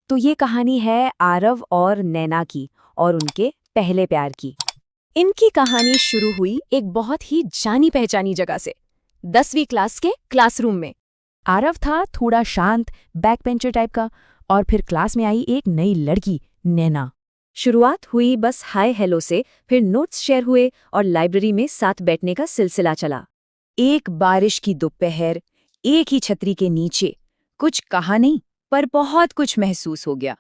तो ये कहानी है आरव और नैना की और उनके पहले प्यार की। इनकी कहानी शुरू हुई एक बहुत ही जानी पहचानी जगह से, 10वीं क्लास के क्लासरूम में। आरव था थोड़ा शांत बैक बेंचर टाइप का, और फिर क्लास में आई एक नई लड़की नैना। शुरुआत हुई बस हाय हेलो से, फिर नोट्स शेयर हुए और लाइब्रेरी में साथ बैठने का सिलसिला चला। एक बारिश की दोपहर, एक ही छतरी के नीचे, कुछ कहा नहीं पर बहुत कुछ महसूस हो गया।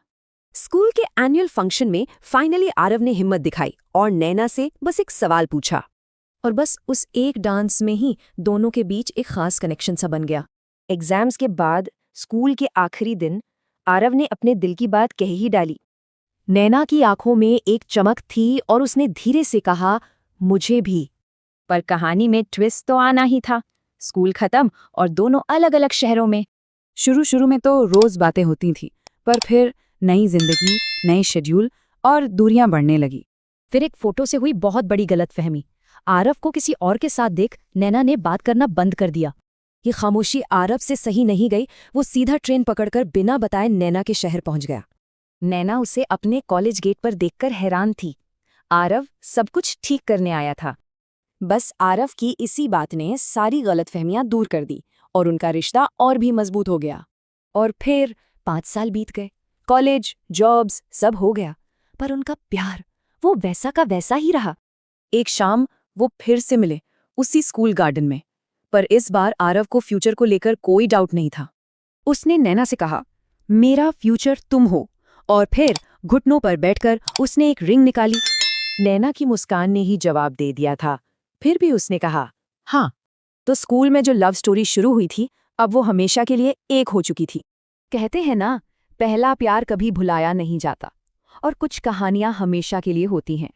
स्कूल के एनुअल फंक्शन में फाइनली आरव ने हिम्मत दिखाई और नैना से बस एक सवाल पूछा, और बस उस एक डांस में ही दोनों के बीच एक खास कनेक्शन सा बन गया। एग्जाम्स के बाद स्कूल के आखिरी दिन आरव ने अपने दिल की बात कह ही डाली। नैना की आंखों में एक चमक थी और उसने धीरे से कहा, मुझे भी। पर कहानी में ट्विस्ट तो आना ही था। स्कूल खत्म और दोनों अलग अलग शहरों में। शुरू में तो रोज बातें होती थी, पर फिर नई जिंदगी, नए शेड्यूल और दूरियां बढ़ने लगी। फिर एक फोटो से हुई बहुत बड़ी गलतफहमी। आरव को किसी और के साथ देख नैना ने बात करना बंद कर दिया। ये खामोशी आरव से सही नहीं गई। वो सीधा ट्रेन पकड़कर बिना बताए नैना के शहर पहुंच गया। नैना उसे अपने कॉलेज गेट पर देखकर हैरान थी। आरव सब कुछ ठीक करने आया था। बस आरव की इसी बात ने सारी गलतफहमियां दूर कर दी और उनका रिश्ता और भी मजबूत हो गया। और फिर 5 साल बीत गए, कॉलेज, जॉब्स सब हो गया, पर उनका प्यार वो वैसा का वैसा ही रहा। एक शाम वो फिर से मिले, उसी स्कूल गार्डन में, पर इस बार आरव को फ्यूचर को लेकर कोई डाउट नहीं था। उसने नैना से कहा, मेरा फ्यूचर तुम हो, और फिर घुटनों पर बैठकर उसने एक रिंग निकाली। नैना की मुस्कान ने ही जवाब दे दिया था। फिर भी उसने कहा, हाँ। तो स्कूल में जो लव स्टोरी शुरू हुई थी, अब वो हमेशा के लिए एक हो चुकी थी। कहते हैं ना, पहला प्यार कभी भुलाया नहीं जाता, और कुछ कहानियां हमेशा के लिए होती हैं।